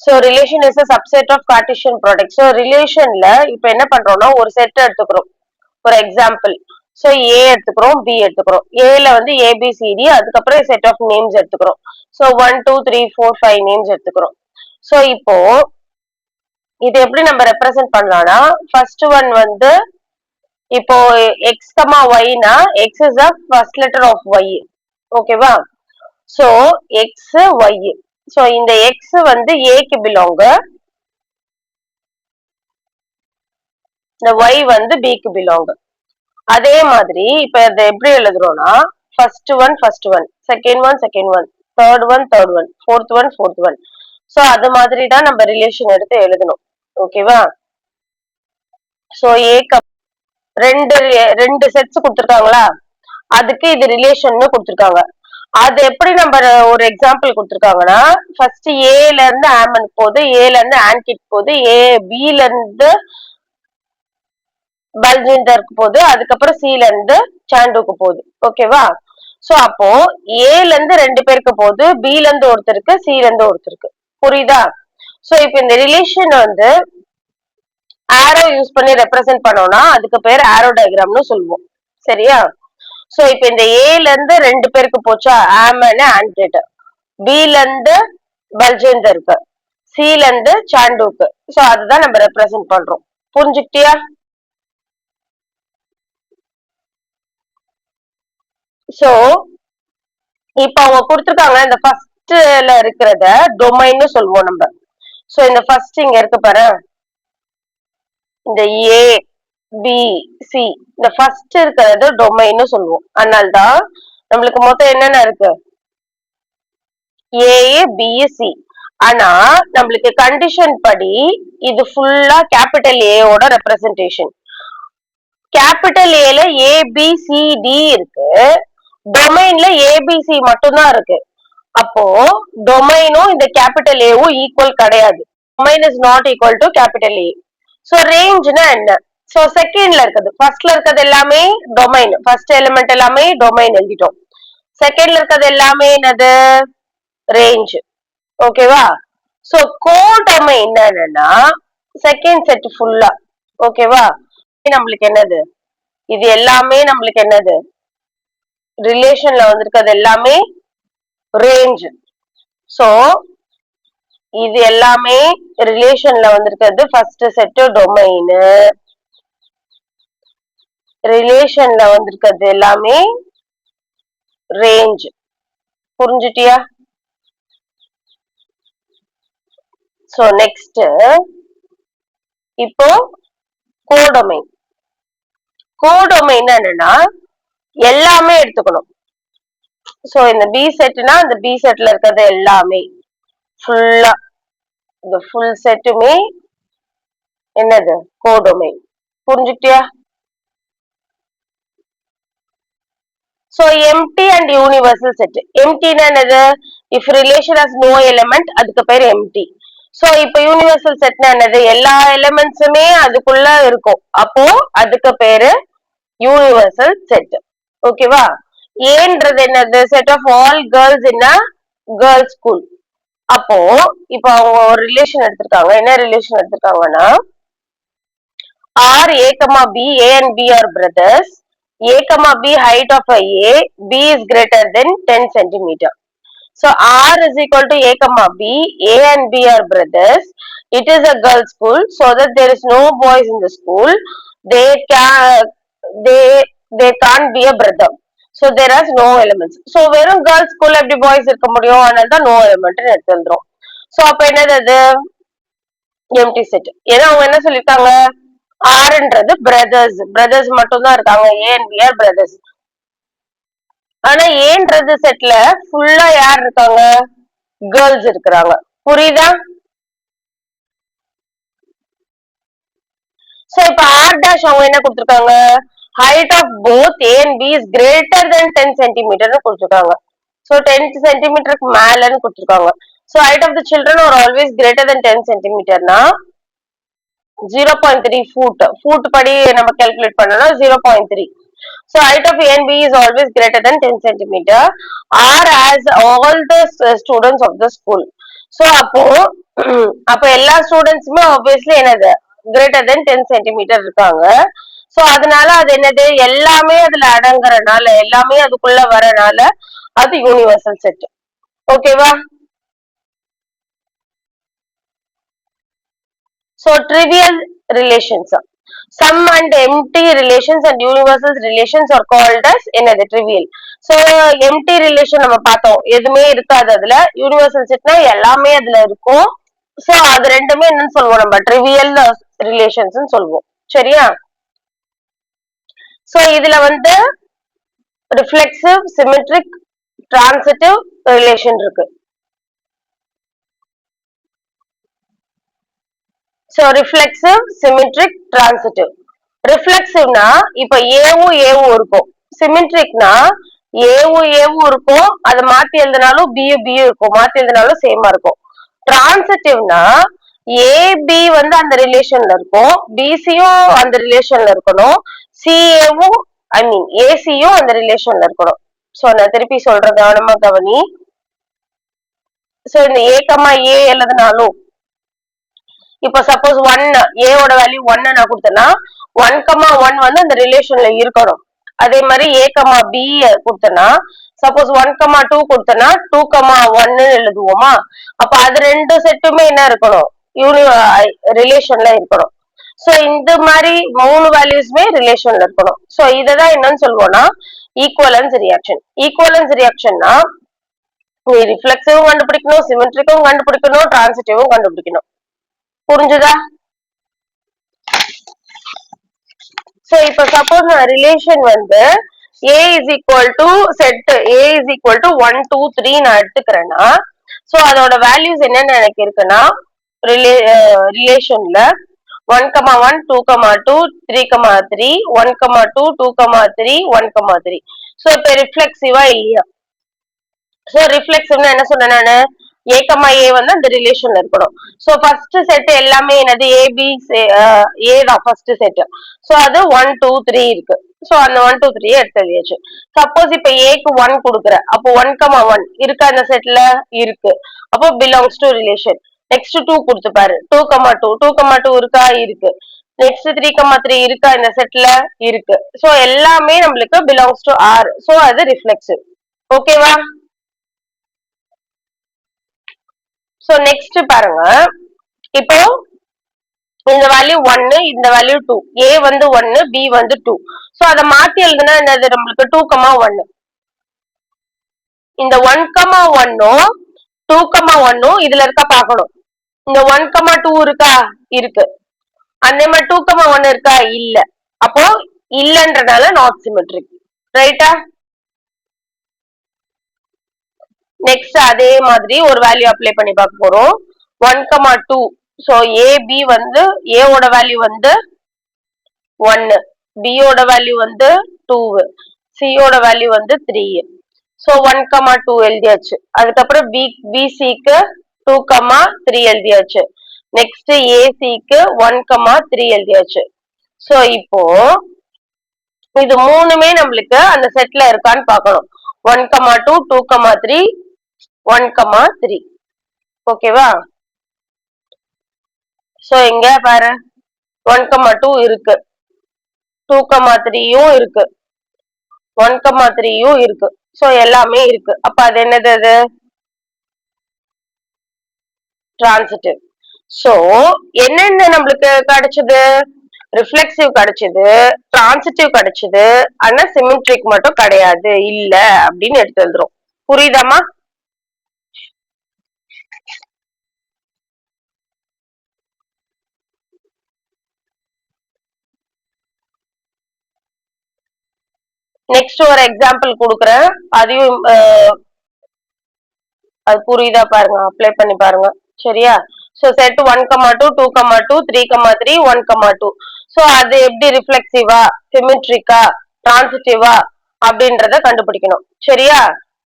So relation is a subset of Cartesian product. So relationல இப்ப என்ன பண்றோம்னா ஒரு செட் எடுத்துக்கிறோம். For example, so A எடுத்துக்கிறோம், B எடுத்துக்கிறோம். Aல வந்து ABCD, அதுக்கப்புறம் செட் ஆஃப் நேம்ஸ் எடுத்துக்கிறோம். So 1 2 3 4 5 நேம்ஸ் எடுத்துக்கிறோம். So இப்போ இது எப்படி நம்ம ரெப்ரசென்ட் பண்ணலாம்னா ஃபர்ஸ்ட் ஒன் வந்து இப்போ x, y னா x is a first letter of y. ஓகேவா? So x y. So இந்த x வந்து A க்கு belong, இந்த y வந்து B க்கு belong. அதே மாதிரி இப்ப இதை எப்படி எழுதுறோம்னா first one second one third one fourth one. So அது மாதிரி தான் நம்ம ரிலேஷன் எடுத்து எழுதணும். ஓகேவா? சோ ஏ ரெண்டு செட்ஸ் கொடுத்துருக்காங்களா, அதுக்கு இது ரிலேஷன் கொடுத்துருக்காங்க. அது எப்படி நம்ம ஒரு எக்ஸாம்பிள் கொடுத்துருக்காங்கன்னா ஃபர்ஸ்ட் ஏல இருந்து ஆமன் போகுது, ஏல இருந்து ஆன்கிட் போகுது, ஏ பில இருந்து பல்ஜிந்தருக்கு போகுது, அதுக்கப்புறம் சில இருந்து சாண்டுக்கு போகுது. ஓகேவா? சோ அப்போ ஏல இருந்து ரெண்டு பேருக்கு போகுது, பில இருந்து ஒருத்தருக்கு, சில இருந்து ஒருத்தருக்கு. புரியுதா? சோ இப்ப இந்த ரிலேஷன் வந்து ஆரோ யூஸ் பண்ணி ரெப்ரசென்ட் பண்ணோம்னா அதுக்கு பேர் ஆரோ டயக்ராம்னு சொல்லுவோம். சரியா? சோ இப்ப இந்த ஏல இருந்து ரெண்டு பேருக்கு போச்சா, ஆமன் ஆன்கிட், பில இருந்து பல்ஜிந்தருக்கு, சில இருந்து சாண்டுக்கு. சோ அதுதான் நம்ம ரெப்ரசென்ட் பண்றோம். புரிஞ்சுக்கிட்டியா? சோ இப்ப அவங்க கொடுத்துருக்காங்க இந்த ஃபர்ஸ்ட்ல இருக்கிறத டொமைன்னு சொல்லுவோம் நம்ம. சோ இந்த ஃபர்ஸ்ட் இங்க இருக்கு பாரு, இந்த ஏ பி சி, இந்த ஃபர்ஸ்ட் இருக்கிறது டொமைன்னு சொல்லுவோம். அதனால்தான் நம்மளுக்கு மொத்தம் என்னென்ன இருக்கு, ஏ பி சி. ஆனா நம்மளுக்கு கண்டிஷன் படி இது ஃபுல்லா கேபிட்டல் ஏயோட ரெப்ரசன்டேஷன். கேபிட்டல் ஏல ஏபிசிடி இருக்கு, டொமைன்ல ஏபிசி மட்டும்தான் இருக்கு. அப்போ டொமைனும் இந்த கேபிட்டல் ஏவும் ஈக்குவல் கிடையாது. Domain is not equal to capital A. So ரேஞ்ச்னா என்ன? சோ செகண்ட்ல இருக்குது, ஃபர்ஸ்ட்ல இருக்கிறது எல்லாமே டொமைன், ஃபர்ஸ்ட் எலிமெண்ட் எல்லாமே டொமைன் எழுதிட்டோம். செகண்ட்ல இருக்கிறது எல்லாமே என்னது, ரேஞ்ச். ஓகேவா? சோ கோடொமைன் என்னன்னா செகண்ட் செட் ஃபுல்லா. ஓகேவா? நம்மளுக்கு என்னது, இது எல்லாமே நம்மளுக்கு என்னது, ரிலேஷன்ல வந்திருக்கிறது எல்லாமே ரேஞ்ச். சோ இது எல்லாமே ரிலேஷன்ல வந்திருக்கிறது ஃபர்ஸ்ட் செட் டொமைன், ரிலேஷன்ல வந்திருக்கிறது எல்லாமே ரேஞ்ச். புரிஞ்சுட்டியா? சோ நெக்ஸ்ட் இப்போ கோடொமைன். கோடொமைன் என்னன்னா எல்லாமே எடுத்துக்கணும். சோ இந்த பி செட்னா இந்த பி செட்ல இருக்கிறது எல்லாமே ஃபுல்லா, இந்த ஃபுல் செட்டுமே என்னது, கோடொமைன். புரிஞ்சுக்கிட்டியா? So empty and universal set. எம்டினா என்னது, if relation has no element அதுக்கு பேர் எம்டி. சோ இப்ப யூனிவர்சல் செட்னா என்னது, எல்லா எலிமெண்ட்ஸுமே அதுக்குள்ள இருக்கும், அப்போ அதுக்கு பேரு யூனிவர்சல் செட். ஓகேவா? ஏன்றது என்னது, set of all girls in a girls school. அப்போ இப்ப அவங்க ஒரு ரிலேஷன் எடுத்திருக்காங்க. என்ன ரிலேஷன் எடுத்திருக்காங்கன்னா R A comma B, A and B are brothers, A comma B height of a B is greater than 10 centimeter. So R is equal to A comma B, A and B are brothers. It is a girls' school, so that there is no boys in the school. They can't be a brother. So there are no elements. So வெறும் girls school எப்படி boys இருக்க முடியும், அதனால தான் no element எடுத்து எழுதுறோம். So அப்ப என்னது அது, empty set. ஏன்னா அவங்க என்ன சொல்லிருக்காங்க, ஆர்ன்றது பிரதர்ஸ் மட்டும் தான் இருக்காங்க, A and B are brothers. ஆனா ஏன்றது செட்ல ஃபுல்லா யார் இருக்காங்க, கேர்ள்ஸ் இருக்கிறாங்க. புரியுதா? சோ இப்ப ஆர் டேஷ் அவங்க என்ன கொடுத்திருக்காங்க, height of both A and B is greater than 10 சென்டிமீட்டர்னு கொடுத்திருக்காங்க. சோ 10 சென்டிமீட்டருக்கு மேலன்னு கொடுத்திருக்காங்க. So height of the children are always greater than 10 சென்டிமீட்டர்னா 0.3 ஃபுட் படி நம்ம கால்குலேட் பண்ணோம்னா 0.3. So height of A and B is always greater than 10 centimeter. R has all the students of the school. So அப்போ அப்ப எல்லா ஸ்டூடெண்ட்ஸுமே obviously என்னது greater than 10 centimetre இருக்காங்க. So அதனால அது என்னது எல்லாமே அதுல அடங்குறனால எல்லாமே அதுக்குள்ள வரனால அது யூனிவர்சல் செட். ஓகேவா? So trivial relations, sum and empty relations and universal relations are called as என்னது trivial. சோ empty relation நம்ம பார்த்தோம், எதுவுமே இருக்காது அதுல. யூனிவர்சல் செட்னா எல்லாமே அதுல இருக்கும். சோ அது ரெண்டுமே என்னன்னு சொல்லுவோம், நம்ம ட்ரிவியல் ரிலேஷன்ஸ் சொல்லுவோம். சரியா? சோ இதுல வந்து ரிஃப்ளெக்சிவ், சிமெட்ரிக், டிரான்சிட்டிவ் ரிலேஷன் இருக்கு. So reflexive, symmetric, transitive. ரிஃப்ளெக்சிவ்னா இப்ப ஏவும் ஏவும் இருக்கும். சிமெட்ரிக்னா ஏவும் ஏவும் இருக்கும், அதை மாத்தி எழுதினாலும் பியும் பியும் இருக்கும், மாத்தி எழுதினாலும் சேமா இருக்கும். டிரான்சிட்டிவ்னா ஏபி வந்து அந்த ரிலேஷன்ல இருக்கும், பிசியும் அந்த ரிலேஷன்ல இருக்கணும், சிஏவும் ஐ மீன் ஏசியும் அந்த ரிலேஷன்ல இருக்கணும். சோ நான் திருப்பி சொல்றேன், கவனமா கவனி. சோ இந்த ஏ கமா ஏ எழுதினாலும் இப்ப சப்போஸ் 1 ஏவோட வேல்யூ 1 நான் கொடுத்தேன்னா 1,1 வந்து அந்த ரிலேஷன்ல இருக்கணும். அதே மாதிரி ஏ கமா பி கொடுத்தேன்னா சப்போஸ் 1,2 கொடுத்தேன்னா 2,1 எழுதுவோமா? அப்ப அது ரெண்டு செட்டுமே என்ன இருக்கணும், ரிலேஷன்ல இருக்கணும். சோ இந்த மாதிரி 3 வேல்யூஸ்மே ரிலேஷன்ல இருக்கணும். சோ இததான் என்னன்னு சொல்லுவோம்னா ஈக்குவலன்ஸ் ரியாக்ஷன். ஈக்குவலன்ஸ் ரியாக்ஷன்னா நீ ரிஃப்ளெக்சிவும் கண்டுபிடிக்கணும், சிமெட்ரிக்கும் கண்டுபிடிக்கணும், டிரான்சிட்டிவும் கண்டுபிடிக்கணும். புரிஞ்சுதா? சோ இப்ப சப்போஸ் நான் ரிலேஷன் வந்து a is equal to set a is equal to 1 2 3 நான் எடுத்துக்கிறேன்னா சோ அதோட வேல்யூஸ் என்னன்னு எனக்கு இருக்குன்னா ரிலேஷன்ல 1,1 2,2 3,3 1,2 2,3 1,3. சோ இப்ப ரிஃப்ளெக்சிவா இல்லையா? சோ ரிஃப்ளெக்சிவ்னா என்ன சொன்னேன் நானு, ஏ கமா ஏ வந்து அந்த ரிலேஷன்ல இருக்கணும். சோ ஃபர்ஸ்ட் செட் எல்லாமே என்னது ஏபி ஏ தான் ஃபர்ஸ்ட் செட். சோ அது 1 2 3 இருக்கு. சோ அந்த 1 2 3 எடுத்து எழுதியாச்சு. சப்போஸ் இப்ப ஏக்கு 1 கொடுக்குற, அப்போ 1,1 இருக்கா அந்த செட்ல? இருக்கு. அப்போ பிலாங்ஸ் டு ரிலேஷன். நெக்ஸ்ட் 2 கொடுத்து பாரு, 2,2 2,2 இருக்கா? இருக்கு. நெக்ஸ்ட் 3,3 இருக்கா இந்த செட்ல? இருக்கு. சோ எல்லாமே நம்மளுக்கு பிலாங்ஸ் டு ஆர். சோ அது ரிஃப்ளெக்சிவ். ஓகேவா? சோ நெக்ஸ்ட் பாருங்க, இப்போ இந்த வேல்யூ 1 இந்த வேல்யூ 2, ஏ வந்து 1 பி வந்து 2. சோ அத மாத்தி எழுதுனா என்னது நம்மளுக்கு 2,1. இந்த 1,1 2,1 இதுல இருக்க பார்க்கணும். இந்த 1,2 இருக்கா? இருக்கு. அதே மாதிரி 2,1 இருக்கா? இல்ல. அப்போ இல்லன்றனால நாட் சிமெட்ரிக். ரைட்டா? நெக்ஸ்ட் அதே மாதிரி ஒரு வேல்யூ அப்ளை பண்ணி பார்க்க போறோம். 1,2. சோ ஏபி வந்து ஏவோட வேல்யூ வந்து 1, பியோட வேல்யூ வந்து 2, சியோட வேல்யூ வந்து 3. சோ 1,2 எழுதியாச்சு. அதுக்கப்புறம் பிசிக்கு 2,3 எழுதியாச்சு. நெக்ஸ்ட் ஏசிக்கு 1,3 எழுதியாச்சு. சோ இப்போ இது மூணுமே நம்மளுக்கு அந்த செட்ல இருக்கான்னு பார்க்கணும். 1,2 2,3 1,3. ஓகேவா? சோ இங்க பாரு 1,2 இருக்கு, 2,3யும் இருக்கு, 1,3யும் இருக்கு. சோ எல்லாமே இருக்கு. அப்ப அது என்னது? அது டிரான்சிட்டிவ். சோ என்னென்ன நம்மளுக்கு கிடைச்சது? ரிஃப்ளெக்சிவ் கிடைச்சது, டிரான்சிட்டிவ் கிடைச்சது, ஆனா சிமெட்ரிக் மட்டும் கிடையாது, இல்ல அப்படின்னு எடுத்து எழுதுறோம். புரியுதாமா? நெக்ஸ்ட் ஒரு எக்ஸாம்பிள் கொடுக்குறேன், அதையும் அது புரியுதா பாருங்க, அப்ளை பண்ணி பாருங்க. சரியா? So set 1,2 2,2 3,3 1,2. சோ அது எப்படி ரிஃப்ளெக்சிவா, சிமெட்ரிக்கா, டிரான்சிட்டிவா அப்படின்றத கண்டுபிடிக்கணும். சரியா?